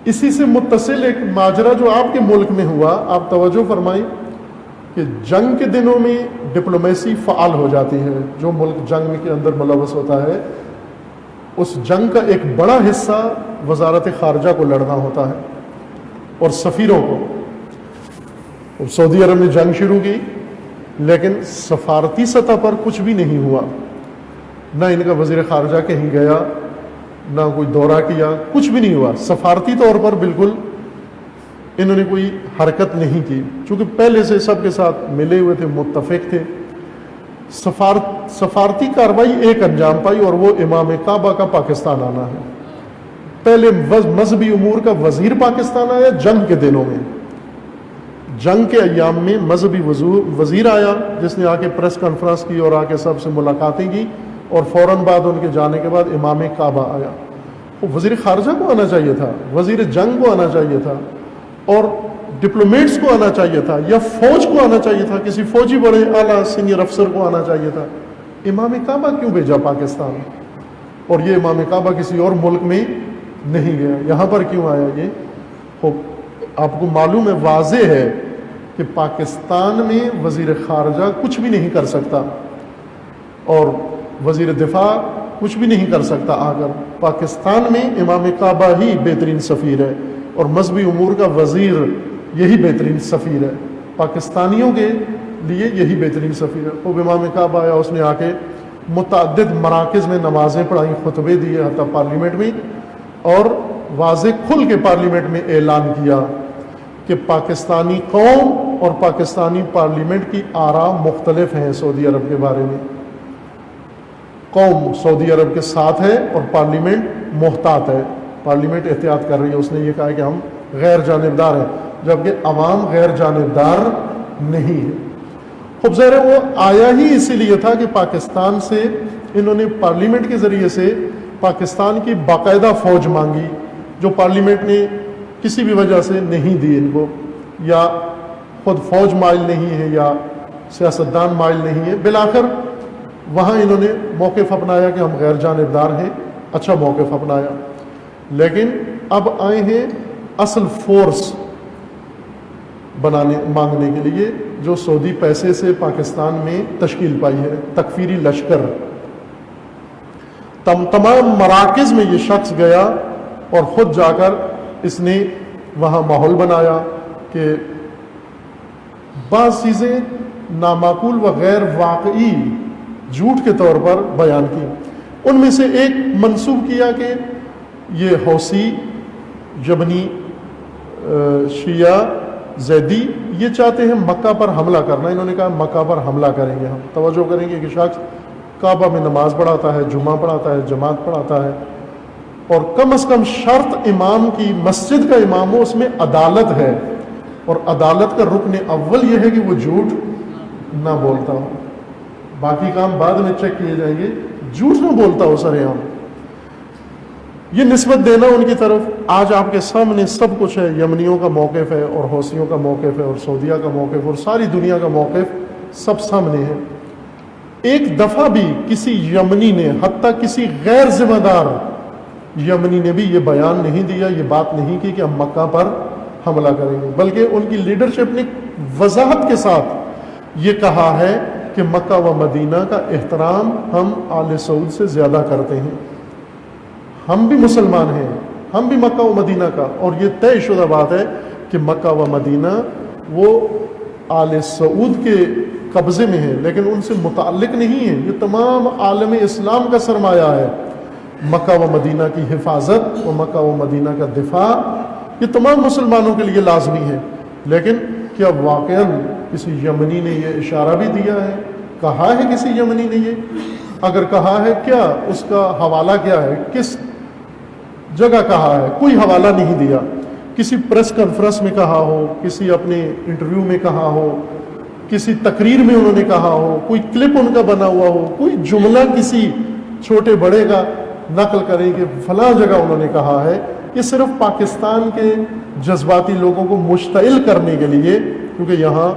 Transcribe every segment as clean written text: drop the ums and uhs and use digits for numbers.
اسی سے متصل ایک ماجرا جو آپ کے ملک میں ہوا، آپ توجہ فرمائیں کہ جنگ کے دنوں میں ڈپلومیسی فعال ہو جاتی ہے. جو ملک جنگ کے اندر ملوث ہوتا ہے اس جنگ کا ایک بڑا حصہ وزارت خارجہ کو لڑنا ہوتا ہے اور سفیروں کو. سعودی عرب نے جنگ شروع کی لیکن سفارتی سطح پر کچھ بھی نہیں ہوا، نہ ان کا وزیر خارجہ کہیں گیا، نہ کوئی دورہ کیا، کچھ بھی نہیں ہوا. سفارتی طور پر بالکل انہوں نے کوئی حرکت نہیں کی، چونکہ پہلے سے سب کے ساتھ ملے ہوئے تھے، متفق تھے. سفارتی کارروائی ایک انجام پائی اور وہ امام کعبہ کا پاکستان آنا ہے. پہلے مذہبی امور کا وزیر پاکستان آیا جنگ کے دنوں میں، جنگ کے ایام میں مذہبی وزیر آیا جس نے آ کے پریس کانفرنس کی اور آ کے سب سے ملاقاتیں کی، اور فوراً بعد ان کے جانے کے بعد امام کعبہ آیا. وزیر خارجہ کو آنا چاہیے تھا، وزیر جنگ کو آنا چاہیے تھا، اور ڈپلومیٹس کو آنا چاہیے تھا، یا فوج کو آنا چاہیے تھا، کسی فوجی بڑے اعلیٰ سینئر افسر کو آنا چاہیے تھا. امام کعبہ کیوں بھیجا پاکستان؟ اور یہ امام کعبہ کسی اور ملک میں نہیں گیا، یہاں پر کیوں آیا؟ یہ آپ کو معلوم ہے، واضح ہے کہ پاکستان میں وزیر خارجہ کچھ بھی نہیں کر سکتا اور وزیر دفاع کچھ بھی نہیں کر سکتا. آگر پاکستان میں امام کعبہ ہی بہترین سفیر ہے اور مذہبی امور کا وزیر یہی بہترین سفیر ہے، پاکستانیوں کے لیے یہی بہترین سفیر ہے. وہ امام کعبہ آیا، اس نے آ کے متعدد مراکز میں نمازیں پڑھائیں، خطبے دیے، حتیٰ پارلیمنٹ میں، اور واضح کھل کے پارلیمنٹ میں اعلان کیا کہ پاکستانی قوم اور پاکستانی پارلیمنٹ کی آراء مختلف ہیں سعودی عرب کے بارے میں. قوم سعودی عرب کے ساتھ ہے اور پارلیمنٹ محتاط ہے، پارلیمنٹ احتیاط کر رہی ہے. اس نے یہ کہا کہ ہم غیر جانبدار ہیں، جبکہ عوام غیر جانبدار نہیں ہے. خوب ظاہر ہے وہ آیا ہی اسی لیے تھا کہ پاکستان سے انہوں نے پارلیمنٹ کے ذریعے سے پاکستان کی باقاعدہ فوج مانگی، جو پارلیمنٹ نے کسی بھی وجہ سے نہیں دی ان کو، یا خود فوج مائل نہیں ہے یا سیاستدان مائل نہیں ہے. بالآخر وہاں انہوں نے موقف اپنایا کہ ہم غیر جانبدار ہیں، اچھا موقف اپنایا. لیکن اب آئے ہیں اصل فورس مانگنے کے لیے، جو سعودی پیسے سے پاکستان میں تشکیل پائی ہے، تکفیری لشکر. تمام مراکز میں یہ شخص گیا اور خود جا کر اس نے وہاں ماحول بنایا کہ بعض چیزیں نامعقول و غیر واقعی جھوٹ کے طور پر بیان کی. ان میں سے ایک منسوب کیا کہ یہ حوثی یمنی شیعہ زیدی یہ چاہتے ہیں مکہ پر حملہ کرنا. انہوں نے کہا مکہ پر حملہ کریں گے ہم. توجہ کریں گے کہ شخص کعبہ میں نماز پڑھاتا ہے، جمعہ پڑھاتا ہے، جماعت پڑھاتا ہے، اور کم از کم شرط امام کی، مسجد کا امام ہو، اس میں عدالت ہے، اور عدالت کا رکن اول یہ ہے کہ وہ جھوٹ نہ بولتا ہو. باقی کام بعد میں چیک کیے جائیں گے، جھوٹ نہ بولتا ہو سر عام. یہ نسبت دینا ان کی طرف. آج آپ کے سامنے سب کچھ ہے، یمنیوں کا موقف ہے اور حوثیوں کا موقف ہے اور سعودیہ کا موقف اور ساری دنیا کا موقف سب سامنے ہے. ایک دفعہ بھی کسی یمنی نے، حتیٰ کسی غیر ذمہ دار یمنی نے بھی یہ بیان نہیں دیا، یہ بات نہیں کی کہ ہم مکہ پر حملہ کریں گے، بلکہ ان کی لیڈرشپ نے وضاحت کے ساتھ یہ کہا ہے کہ مکہ و مدینہ کا احترام ہم آل سعود سے زیادہ کرتے ہیں. ہم بھی مسلمان ہیں، ہم بھی مکہ و مدینہ کا، اور یہ طے شدہ بات ہے کہ مکہ و مدینہ وہ آل سعود کے قبضے میں ہے، لیکن ان سے متعلق نہیں ہے. یہ تمام عالم اسلام کا سرمایہ ہے. مکہ و مدینہ کی حفاظت و مکہ و مدینہ کا دفاع یہ تمام مسلمانوں کے لیے لازمی ہے. لیکن کیا واقعاً کسی یمنی نے یہ اشارہ بھی دیا ہے؟ کہا ہے کسی یمنی نے یہ؟ اگر کہا ہے کیا اس کا حوالہ کیا ہے؟ کس جگہ کہا ہے؟ کوئی حوالہ نہیں دیا. کسی پریس کانفرنس میں کہا ہو، کسی اپنے انٹرویو میں کہا ہو، کسی تقریر میں انہوں نے کہا ہو، کوئی کلپ ان کا بنا ہوا ہو، کوئی جملہ کسی چھوٹے بڑے کا نقل کریں کہ فلاں جگہ انہوں نے کہا ہے. یہ صرف پاکستان کے جذباتی لوگوں کو مشتعل کرنے کے لیے، کیونکہ یہاں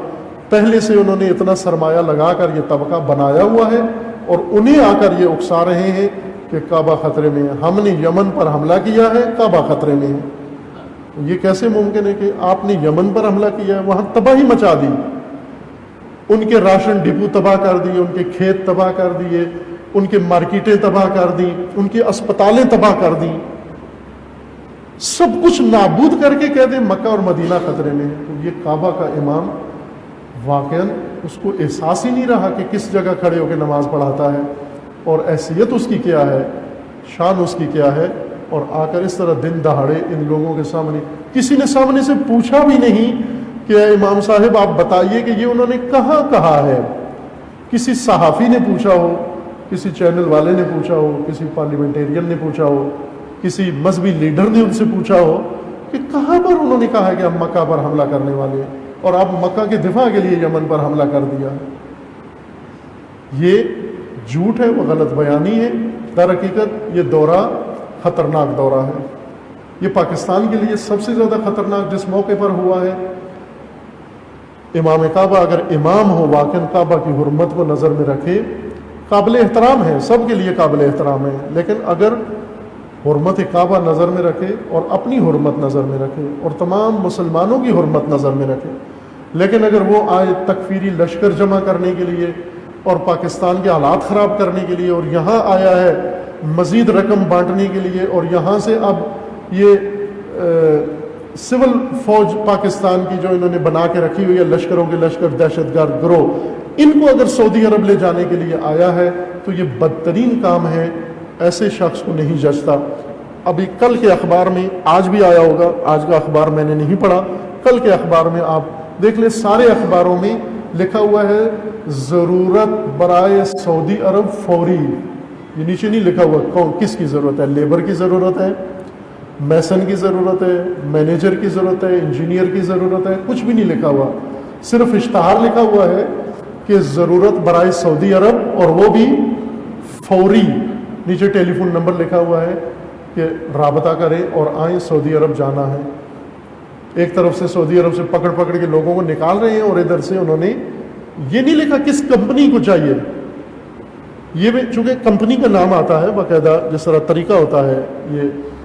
پہلے سے انہوں نے اتنا سرمایہ لگا کر یہ طبقہ بنایا ہوا ہے، اور انہیں آ کر یہ اکسا رہے ہیں کہ کعبہ خطرے میں ہے. ہم نے یمن پر حملہ کیا ہے، کعبہ خطرے میں ہے. یہ کیسے ممکن ہے کہ آپ نے یمن پر حملہ کیا ہے، وہاں تباہی مچا دی، ان کے راشن ڈپو تباہ کر دیے، ان کے کھیت تباہ کر دیے، ان کے مارکیٹیں تباہ کر دیں، ان کی اسپتالیں تباہ کر دیں، سب کچھ نابود کر کے کہہ دیں مکہ اور مدینہ خطرے میں ہے۔ تو یہ کعبہ کا امام واقعاً اس کو احساس ہی نہیں رہا کہ کس جگہ کھڑے ہو کے نماز پڑھاتا ہے اور حیثیت اس کی کیا ہے، شان اس کی کیا ہے، اور آ کر اس طرح دن دہاڑے ان لوگوں کے سامنے، کسی نے سامنے سے پوچھا بھی نہیں کہ اے امام صاحب آپ بتائیے کہ یہ انہوں نے کہاں کہا ہے۔ کسی صحافی نے پوچھا ہو، کسی چینل والے نے پوچھا ہو، کسی پارلیمنٹیرین نے پوچھا ہو، کسی مذہبی لیڈر نے ان سے پوچھا ہو کہ کہاں پر انہوں نے کہا ہے کہ ہم مکہ پر حملہ کرنے والے ہیں، اور آپ مکہ کے دفاع کے لیے یمن پر حملہ کر دیا۔ یہ جھوٹ ہے، وہ غلط بیانی ہے۔ در حقیقت یہ دورہ خطرناک دورہ ہے۔ یہ پاکستان کے لیے سب سے زیادہ خطرناک جس موقع پر ہوا ہے۔ امام کعبہ اگر امام ہو، واقعاً کعبہ کی حرمت کو نظر میں رکھے، قابل احترام ہے، سب کے لیے قابل احترام ہے، لیکن اگر حرمت کعبہ نظر میں رکھے اور اپنی حرمت نظر میں رکھے اور تمام مسلمانوں کی حرمت نظر میں رکھے، لیکن اگر وہ آئے تکفیری لشکر جمع کرنے کے لیے اور پاکستان کے حالات خراب کرنے کے لیے، اور یہاں آیا ہے مزید رقم بانٹنے کے لیے، اور یہاں سے اب یہ سول فوج پاکستان کی جو انہوں نے بنا کے رکھی ہوئی ہے، لشکروں کے لشکر، دہشت گرد گروہ، ان کو اگر سعودی عرب لے جانے کے لیے آیا ہے تو یہ بدترین کام ہے، ایسے شخص کو نہیں جچتا۔ ابھی کل کے اخبار میں، آج بھی آیا ہوگا، آج کا اخبار میں نے نہیں پڑھا، کل کے اخبار میں آپ دیکھ لیں، سارے اخباروں میں لکھا ہوا ہے ضرورت برائے سعودی عرب فوری۔ یہ نیچے نہیں لکھا ہوا کون کس کی ضرورت ہے، لیبر کی ضرورت ہے، میسن کی ضرورت ہے، مینیجر کی ضرورت ہے، انجینئر کی ضرورت ہے، کچھ بھی نہیں لکھا ہوا، صرف اشتہار لکھا ہوا ہے کہ ضرورت برائے سعودی عرب، اور وہ بھی فوری۔ نیچے ٹیلی فون نمبر لکھا ہوا ہے کہ رابطہ کریں اور آئیں، سعودی عرب جانا ہے۔ ایک طرف سے سعودی عرب سے پکڑ پکڑ کے لوگوں کو نکال رہے ہیں، اور ادھر سے انہوں نے یہ نہیں لکھا کس کمپنی کو چاہیے۔ یہ بھی چونکہ کمپنی کا نام آتا ہے باقاعدہ، جس طرح طریقہ ہوتا ہے یہ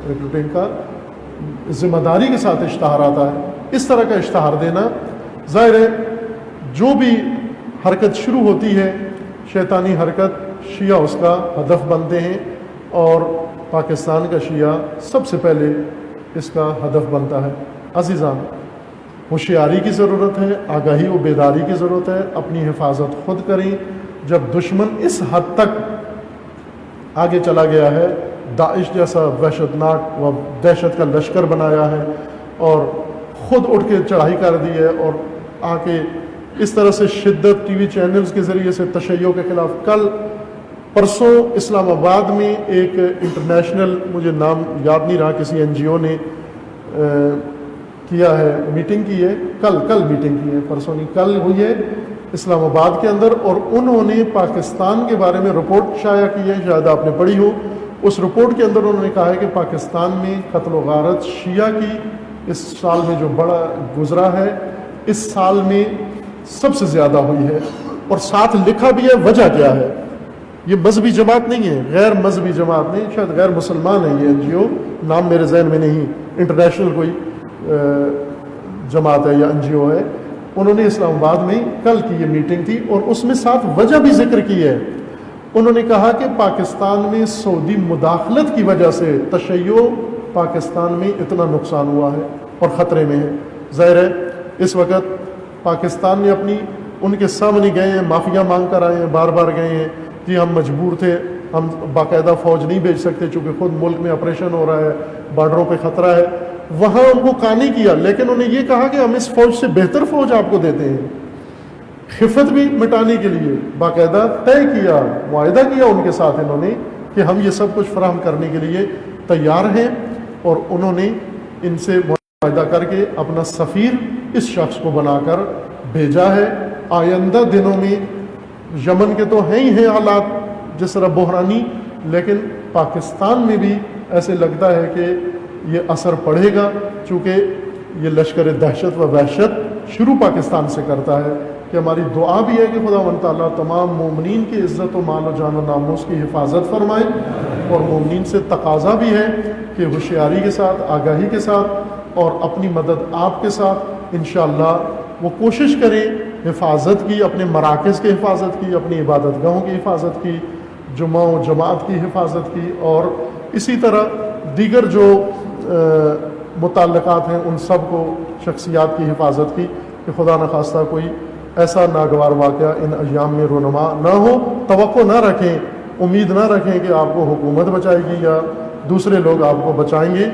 ریکروٹنگ کا، ذمہ داری کے ساتھ اشتہار آتا ہے، اس طرح کا اشتہار دینا، ظاہر ہے جو بھی حرکت شروع ہوتی ہے شیطانی حرکت، شیعہ اس کا ہدف بنتے ہیں، اور پاکستان کا شیعہ سب سے پہلے اس کا ہدف بنتا ہے۔ عزیزان، ہوشیاری کی ضرورت ہے، آگاہی و بیداری کی ضرورت ہے، اپنی حفاظت خود کریں۔ جب دشمن اس حد تک آگے چلا گیا ہے، داعش جیسا وحشتناک و دہشت کا لشکر بنایا ہے، اور خود اٹھ کے چڑھائی کر دی ہے، اور آ کے اس طرح سے شدت ٹی وی چینلز کے ذریعے سے تشیع کے خلاف، کل پرسوں اسلام آباد میں ایک انٹرنیشنل، مجھے نام یاد نہیں رہا، کسی این جی او نے کیا ہے، میٹنگ کی ہے، کل میٹنگ کی ہے، پرسوں نہیں، کل ہوئی ہے اسلام آباد کے اندر، اور انہوں نے پاکستان کے بارے میں رپورٹ شائع کی ہے، شاید آپ نے پڑھی ہو۔ اس رپورٹ کے اندر انہوں نے کہا ہے کہ پاکستان میں قتل و غارت شیعہ کی اس سال میں جو بڑا گزرا ہے، اس سال میں سب سے زیادہ ہوئی ہے، اور ساتھ لکھا بھی ہے وجہ کیا ہے۔ یہ مذہبی جماعت نہیں ہے، غیر مذہبی جماعت نہیں، شاید غیر مسلمان ہے یہ این جی او، نام میرے ذہن میں نہیں، انٹرنیشنل کوئی جماعت ہے یا این جی او ہے۔ انہوں نے اسلام آباد میں کل کی یہ میٹنگ تھی، اور اس میں ساتھ وجہ بھی ذکر کی ہے۔ انہوں نے کہا کہ پاکستان میں سعودی مداخلت کی وجہ سے تشیع پاکستان میں اتنا نقصان ہوا ہے اور خطرے میں ہے۔ ظاہر ہے اس وقت پاکستان نے اپنی، ان کے سامنے گئے ہیں، معافیا مانگ کر آئے ہیں، بار بار گئے ہیں، جی ہم مجبور تھے، ہم باقاعدہ فوج نہیں بھیج سکتے چونکہ خود ملک میں آپریشن ہو رہا ہے، بارڈروں پہ خطرہ ہے، وہاں ان کو کہا نہیں کیا، لیکن انہیں یہ کہا کہ ہم اس فوج سے بہتر فوج آپ کو دیتے ہیں۔ خفت بھی مٹانے کے لیے باقاعدہ طے کیا، معاہدہ کیا ان کے ساتھ انہوں نے کہ ہم یہ سب کچھ فراہم کرنے کے لیے تیار ہیں، اور انہوں نے ان سے معاہدہ کر کے اپنا سفیر اس شخص کو بنا کر بھیجا ہے۔ آئندہ دنوں میں یمن کے تو ہیں ہی ہیں حالات جس طرح بحرانی، لیکن پاکستان میں بھی ایسے لگتا ہے کہ یہ اثر پڑے گا، چونکہ یہ لشکر دہشت و وحشت شروع پاکستان سے کرتا ہے۔ کہ ہماری دعا بھی ہے کہ خدا و تعالیٰ تمام مومنین کی عزت و مال و جان و ناموس کی حفاظت فرمائے، اور مومنین سے تقاضا بھی ہے کہ ہوشیاری کے ساتھ، آگاہی کے ساتھ اور اپنی مدد آپ کے ساتھ انشاءاللہ وہ کوشش کریں حفاظت کی، اپنے مراکز کی حفاظت کی، اپنی عبادت گاہوں کی حفاظت کی، جمعہ و جماعت کی حفاظت کی، اور اسی طرح دیگر جو متعلقات ہیں ان سب کو، شخصیات کی حفاظت کی، کہ خدا نخواستہ کوئی ایسا ناگوار واقعہ ان ایام میں رونما نہ ہو۔ توقع نہ رکھیں، امید نہ رکھیں کہ آپ کو حکومت بچائے گی یا دوسرے لوگ آپ کو بچائیں گے۔